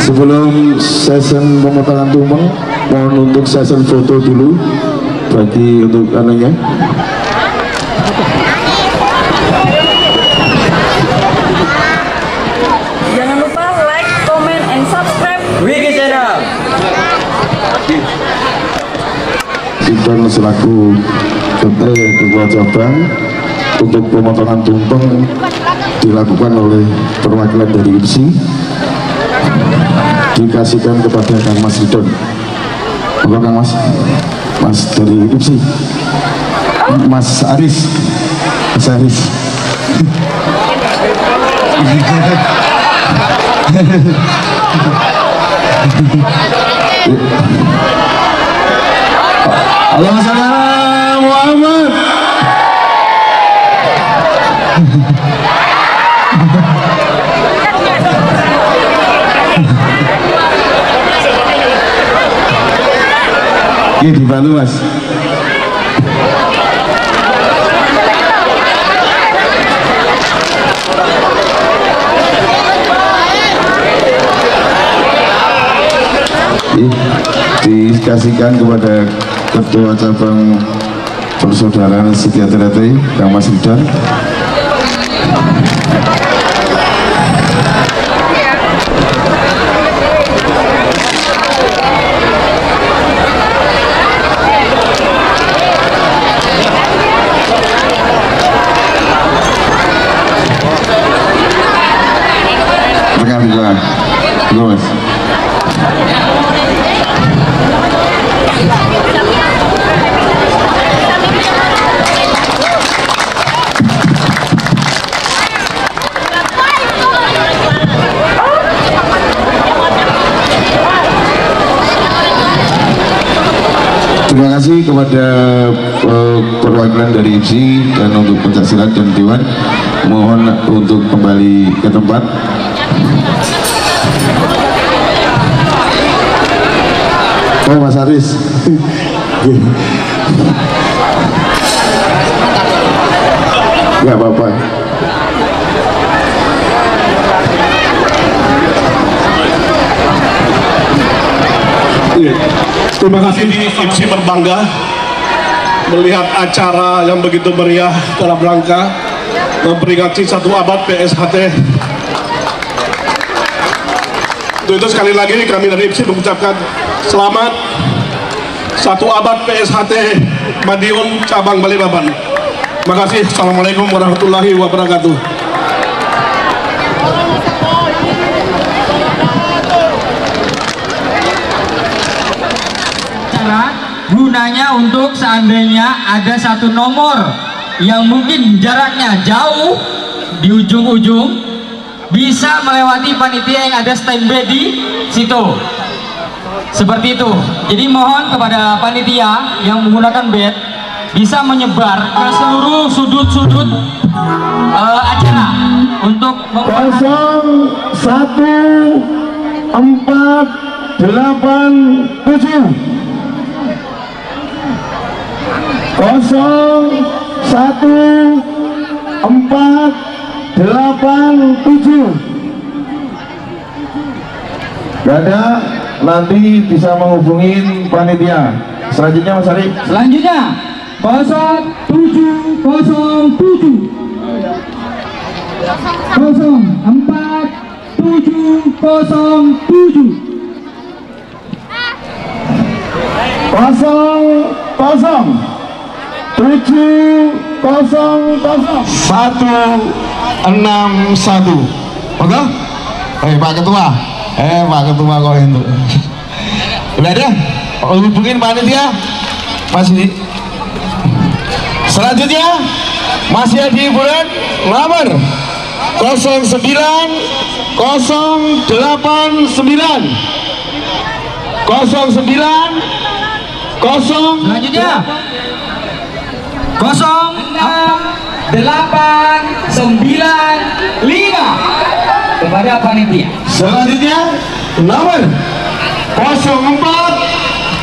Sebelum session pemotongan tumpeng, mohon untuk session foto dulu bagi untuk anunya. Jangan lupa like, comment, and subscribe Wiki Channel. Sidon selaku ketua cabang untuk pemotongan tumpeng dilakukan oleh perwakilan dari IPSI, dikasihkan kepada Kang Mas Sidon. Apa Kang Mas? Mas dari IPSI, Mas Aris, Mas Aris. Allahumma shalli ala Muhammad. Oke, dibantu Mas. Dikasihkan kepada Ketua Cabang Persaudaraan Sejahtera Kang Mas Ridwan. Mas. Terima kasih kepada perwakilan dari IPSI dan untuk pencaksilat dan Dewan. Mohon untuk kembali ke tempat. Oh Mas Aris. Gak apa-apa. Terima kasih di IPSI berbangga melihat acara yang begitu meriah dalam rangka memperingati 1 abad PSHT. Untuk itu sekali lagi kami dari IPSI mengucapkan selamat 1 abad PSHT Madiun Cabang Balikpapan. Terima kasih. Assalamualaikum warahmatullahi wabarakatuh. Gunanya untuk seandainya ada satu nomor yang mungkin jaraknya jauh di ujung-ujung, bisa melewati panitia yang ada standby di situ. Seperti itu. Jadi mohon kepada panitia yang menggunakan bed bisa menyebar ke seluruh sudut-sudut acara untuk 0147 Gak ada, nanti bisa menghubungi panitia. Selanjutnya Mas Ari. Selanjutnya 0707 161. Oke? Pak Ketua. Pak Ketua kok itu. Udah ada? Hubungin panitia. Masih. Selanjutnya masih ada hiburan nomor 09 selanjutnya 0685 kepada panitia. Selanjutnya nomor 04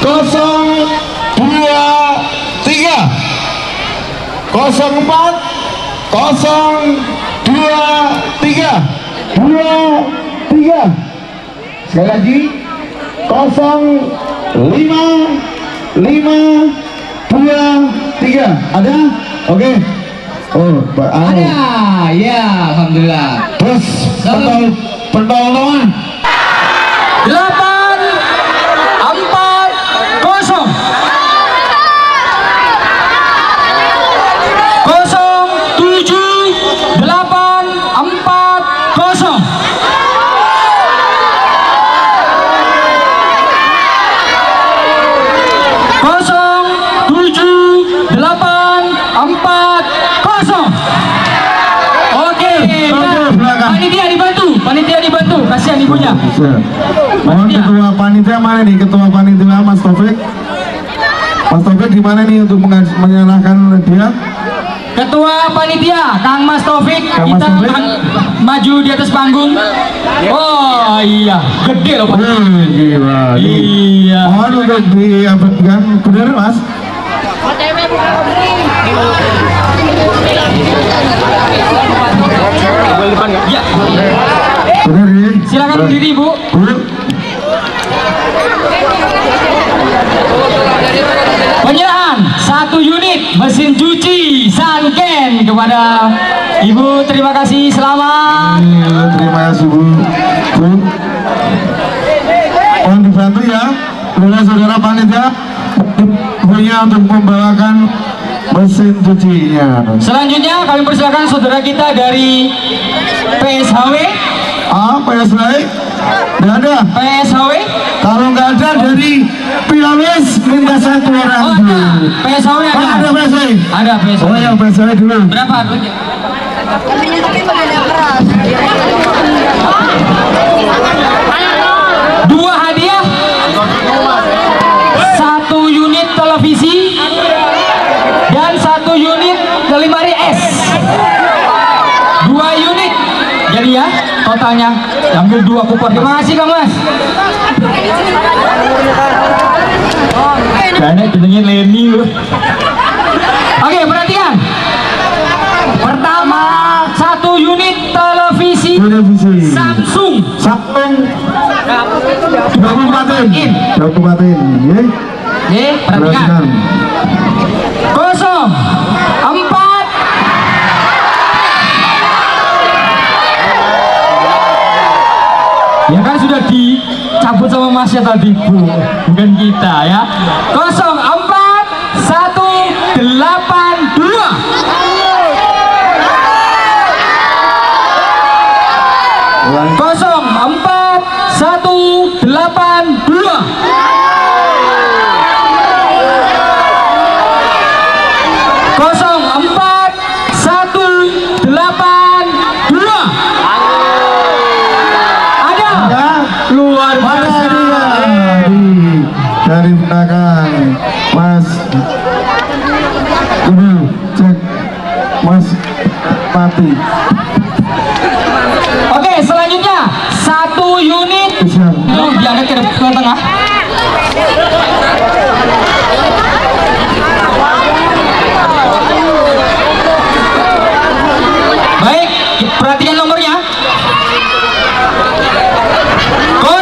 023 23 Sekali lagi 0553 ada? Oke. Oh, Pak Anu. Ada, ya, alhamdulillah. Terus pentolan 840 panitia dibantu, kasihan ibunya. Mohon ketua panitia mana nih, ketua panitia Mas Taufik. Mas Taufik di mana nih untuk menyerahkan dia? Ketua panitia Kang Mas Taufik, Kang Mas kita Taufik. akan maju di atas panggung. Oh iya, gede loh Pak. Gila. Iya. Mohon untuk diabadikan, benar Mas? Ya, Benar ya? silakan berdiri Bu. Penyerahan 1 unit mesin cuci Sanken kepada Ibu. Terima kasih, selamat. Terima kasih Bu. Mohon dibantu ya, saudara panitia punya untuk membawakan mesin cucinya. Selanjutnya kami persilakan saudara kita dari PSHW. PSW? Nggak ada. PSHW. Kalau nggak ada dari Piawis minta 1 orang Oh, dulu. ada. PSHW ada. Ada PSW? Ada PSHW. Oh yang PSW dulu. Berapa harganya? Dua hadiah, 1 unit televisi dan 1 unit lemari es. 2 unit jadi ya totalnya, ambil 2 kupon. Terima kasih Kang Mas. Karena jenengnya Leni. Oke, perhatian. Pertama, 1 unit televisi Samsung. Samsung 24 in. 24 in. Ya. Oke, perhatikan. 04 ya kan sudah dicabut sama Masnya tadi Bu, bukan kita ya. 04182 luar biasa. Dari belakang Mas ini cek Mas Pati. Oke, selanjutnya 1 unit diangkat ke tengah. Baik, perhatikan nomornya. 08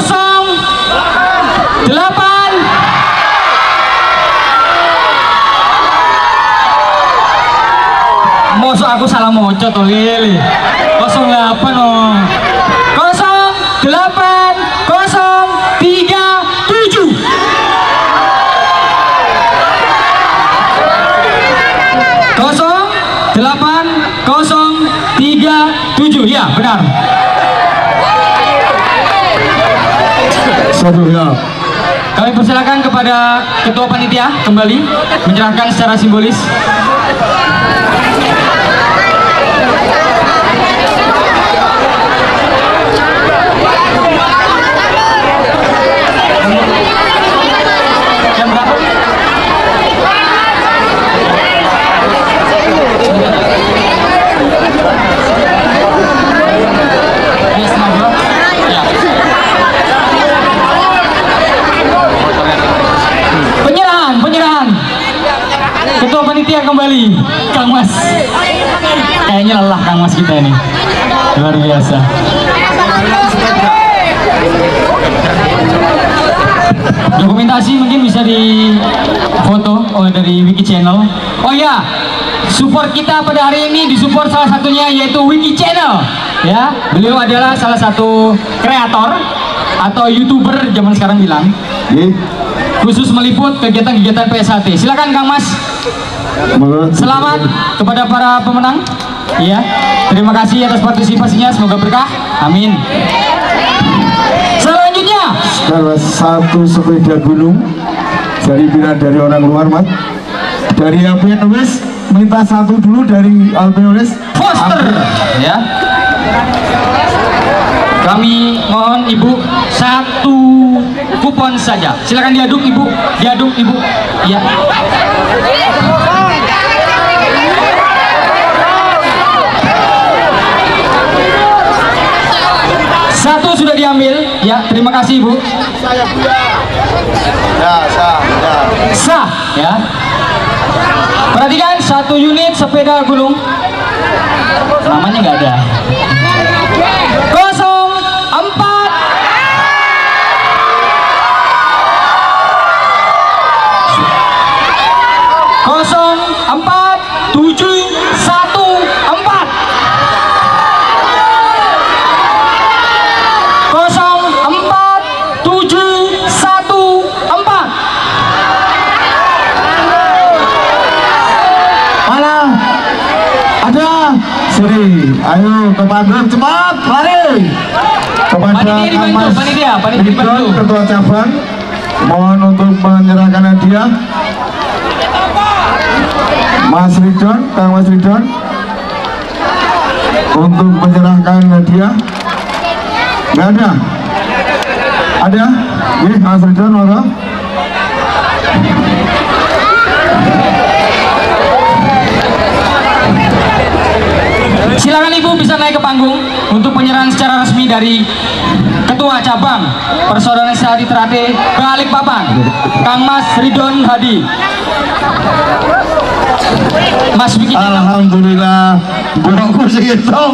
Mosok aku salah moco to lili. 08 oh. 08037 08037 ya benar. Satu ya. Kami persilakan kepada ketua panitia kembali menyerahkan secara simbolis. Jam berapa? Penyerahan ketua panitia kembali Kang Mas. Kayaknya lelah Kang Mas kita ini, luar biasa. Dokumentasi mungkin bisa di foto dari Wiki Channel. Oh ya, support kita pada hari ini disupport salah satunya yaitu Wiki Channel. Ya, beliau adalah salah satu kreator atau YouTuber zaman sekarang bilang. Khusus meliput kegiatan-kegiatan PSHT. Silakan Kang Mas. Selamat kepada para pemenang. Ya, terima kasih atas partisipasinya. Semoga berkah. Amin. Selanjutnya, salah satu sepeda gunung dari dari orang luar, Mas. Dari Alpinolis minta satu dulu dari Alpinolis. Foster. Ya. Kami mohon Ibu satu kupon saja. Silakan diaduk Ibu, diaduk Ibu. Ya. Satu sudah diambil. Ya, terima kasih Ibu. Sah. Ya. Perhatikan, satu unit sepeda gunung. Namanya nggak ada. 04 ada Seri, ayo kepada cepat lari kepada Mas Ridwan, ketua cabang, mohon untuk menyerahkan hadiah. Mas Ridwan, Kang Mas Ridwan untuk menyerahkan hadiah. Nggak ada? Ada? Iya, Mas Ridwan, monggo. Silakan Ibu bisa naik ke panggung untuk penyerahan secara resmi dari Ketua Cabang Persaudaraan Sehati Terate Balikpapan, Kang Mas Ridwan Hadi. Mas Wiki. Alhamdulillah, burukku sih itu.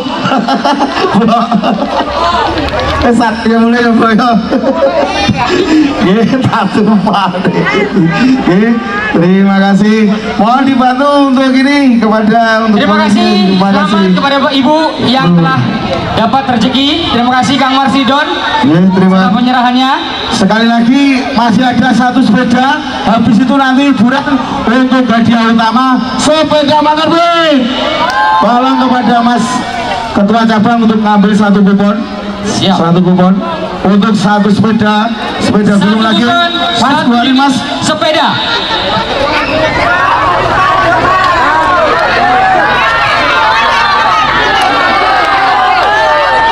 Esat ya mulai ya bro ya. Terima kasih. Mohon dibantu untuk ini kepada terima kasih. Selamat kepada Ibu yang telah dapat rezeki. Terima kasih Kang Mas Ridwan. Terima kasih penyerahannya. Sekali lagi masih ada satu sepeda. Habis itu nanti hiburan untuk hadiah utama sepeda motor. Tolong kepada Mas Ketua Cabang untuk ngambil satu kupon. Siap. Satu kupon untuk satu sepeda gunung lagi. Mas, buarin Mas sepeda.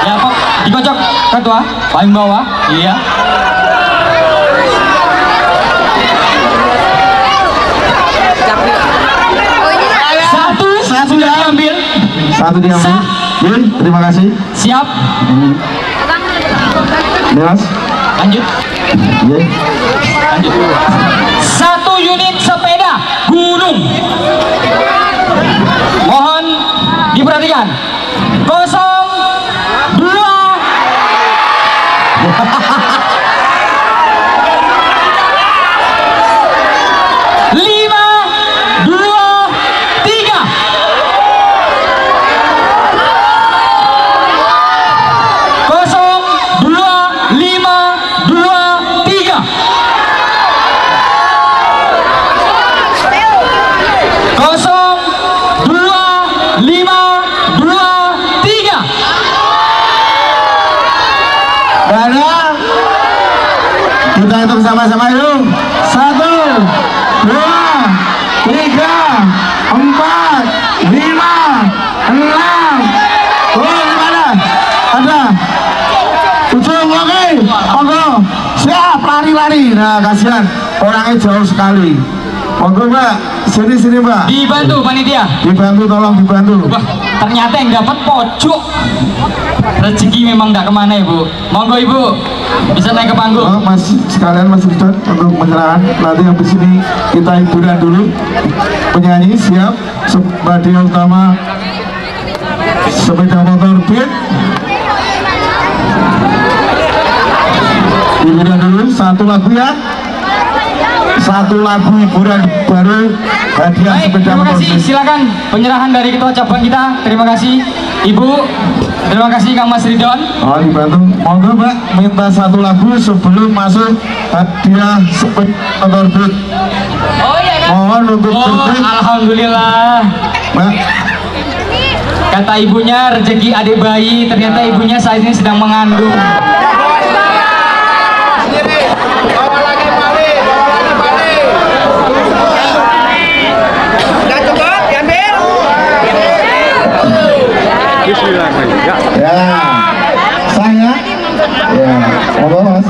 Ya Pak, dikocok Ketua paling bawah. Iya. Satu sudah diambil. Satu diambil. Terima kasih. Siap. Mas. Lanjut. Lanjut. Satu unit sepeda gunung. Mohon diperhatikan. 02 kita hitung sama-sama yuk. 1, 2, 3, 4, 5, 6. Oh, gimana? Ada 7, oke. Monggo. Siap, lari-lari. Nah, kasihan orangnya jauh sekali. Monggo Mbak, sini Mbak. Dibantu panitia. Dibantu, tolong dibantu. Wah, ternyata yang dapat pojok. Rezeki memang tidak kemana Ibu. Monggo Ibu bisa naik ke panggung. Oh, Mas sekalian Mas Ridwan untuk menyerahkan. Nanti habis ini kita hiburan dulu. Penyanyi siap. Hadiah utama sepeda motor Beat. hiburan dulu satu lagu ya, satu lagu hiburan baru hadiah Baik, sepeda terima motor. kasih. Silakan penyerahan dari ketua cabang kita. Terima kasih Ibu. Terima kasih Kang Mas Ridwan. Oh, dibantu. Monggo Mbak, minta satu lagu sebelum masuk hadiah sepeda motor Bud. Oh iya kan? Mohon untuk Oh, Bud. alhamdulillah. Mbak, Kata ibunya rezeki adik bayi, ternyata ibunya saat ini sedang mengandung. ya, saya, ya, monggo Mas.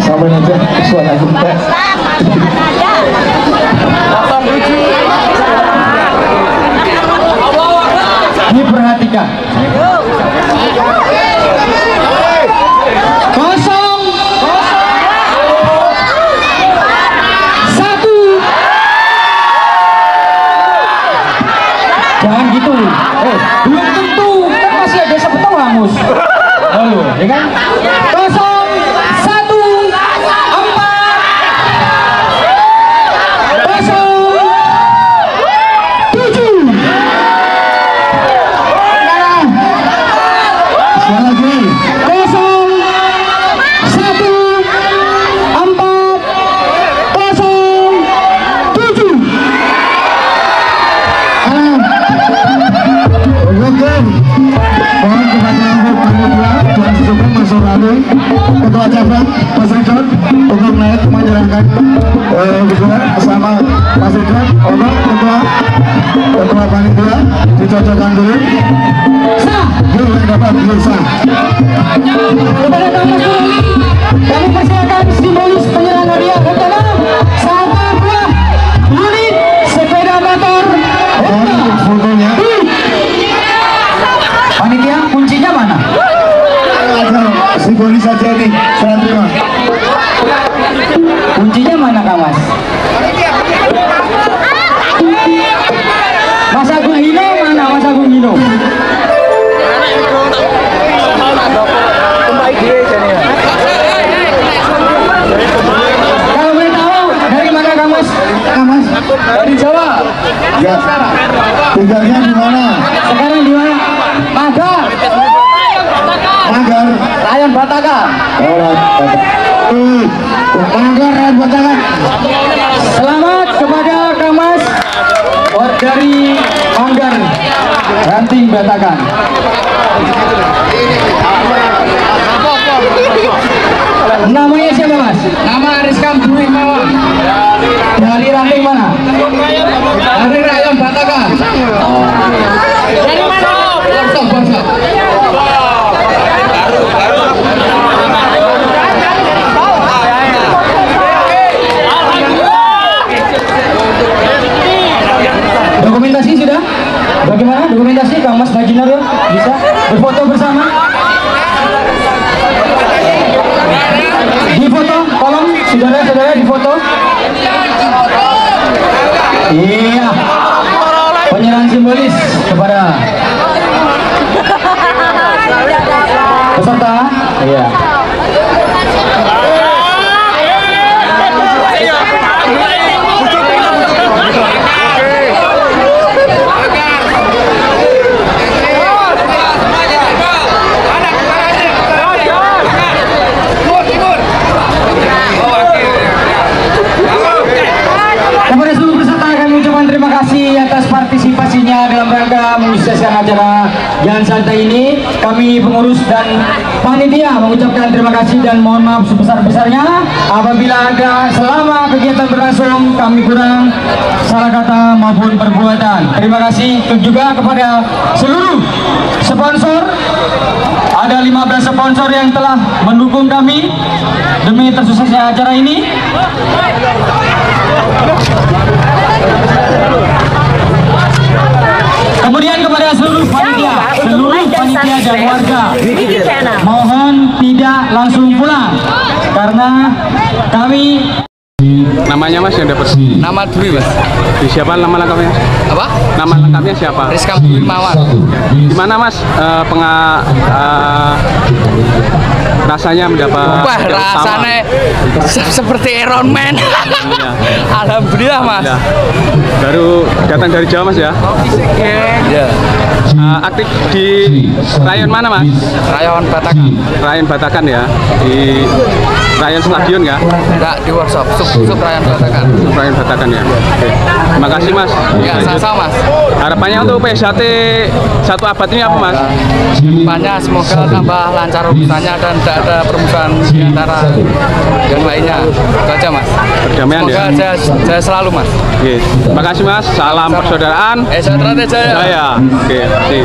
Sampai nanti suara kita. Ini perhatikan. Kosong. Satu. Jangan gitu. Belum tentu. Kan masih ada sepetong hangus. Lalu, ya kan? Kosong. Satu. Empat. Kosong. Tujuh. Sekali lagi. Kosong. Satu. Empat. Kosong. Tujuh. Oke. Mohon kepada panitia dan sebelum masuk lalu ketua cabang Mas Ridwan untuk naik menyerahkan berdua bersama Mas Ridwan. Untuk ketua panitia dicocokkan dulu. Sah. Yuk yang dapat belum sah. Kepada Kang Mas Ridwan, kami persilakan simbolis penyerahan hadiah pertama satu buah unit sepeda motor. Mohon untuk fotonya. Panitia kuncinya mana? Ada simbolis saja nih. Saya terima. Kuncinya mana Kang Mas? Mas Agung Hino mana Mas Agung Hino? Kalau boleh tahu dari mana Kang Mas? Kang Mas, Dari Jawa. ya, tinggalnya di mana? Sekarang di mana? Magar. Manggar. Rayon Batakan. Manggar dan Batakan. Selamat kepada Kang Mas dari Manggar Ranting Batakan. Namanya siapa Mas? Nama Rizkam Dwi Mawang. Dari Ranting mana? Dari Rayon Batakan. Dari mana? Bosok. Dokumentasi sudah? Bagaimana dokumentasi Kang Mas Bajinar ya? Bisa berfoto bersama? Di foto, tolong saudara-saudara di foto. Iya. Penyerahan simbolis kepada peserta. Iya. Kepada seluruh peserta kami ucapkan terima kasih atas partisipasinya dalam rangka mensukseskan acara Jalan Santai ini. Kami pengurus dan panitia mengucapkan terima kasih dan mohon maaf sebesar-besarnya apabila ada selama kegiatan berlangsung kami kurang salah kata maupun perbuatan. Terima kasih juga kepada seluruh sponsor. Ada 15 sponsor yang telah mendukung kami demi tersuksesnya acara ini. Kemudian kepada seluruh panitia dan warga, mohon tidak langsung pulang karena kami Namanya Mas yang dapat? Nama Dwi Mas. Di siapa nama lengkapnya? Apa? Nama lengkapnya siapa? Rizka Dwi Mawar. Gimana Mas rasanya mendapat? Wah, rasanya seperti Iron Man. Ya. Alhamdulillah Mas. Ya. Baru datang dari Jawa Mas ya? Ya. Aktif di rayon mana Mas? Rayon Batakan. Rayon Batakan ya? Di rayon stadion ya? Enggak, di workshop sub Rayon Batakan. Rayon Batakan ya? Oke. Terima kasih Mas. Ya, sama-sama Mas. Harapannya untuk PSHT 1 abad ini apa Mas? Banyak, semoga tambah lancar urusannya dan tidak ada permusuhan di antara yang lainnya. Itu aja Mas. Perdamaian Semoga ya? saya selalu Mas. Oke. Terima kasih Mas. Salam persaudaraan. Saudara Jaya. Jaya. Oke.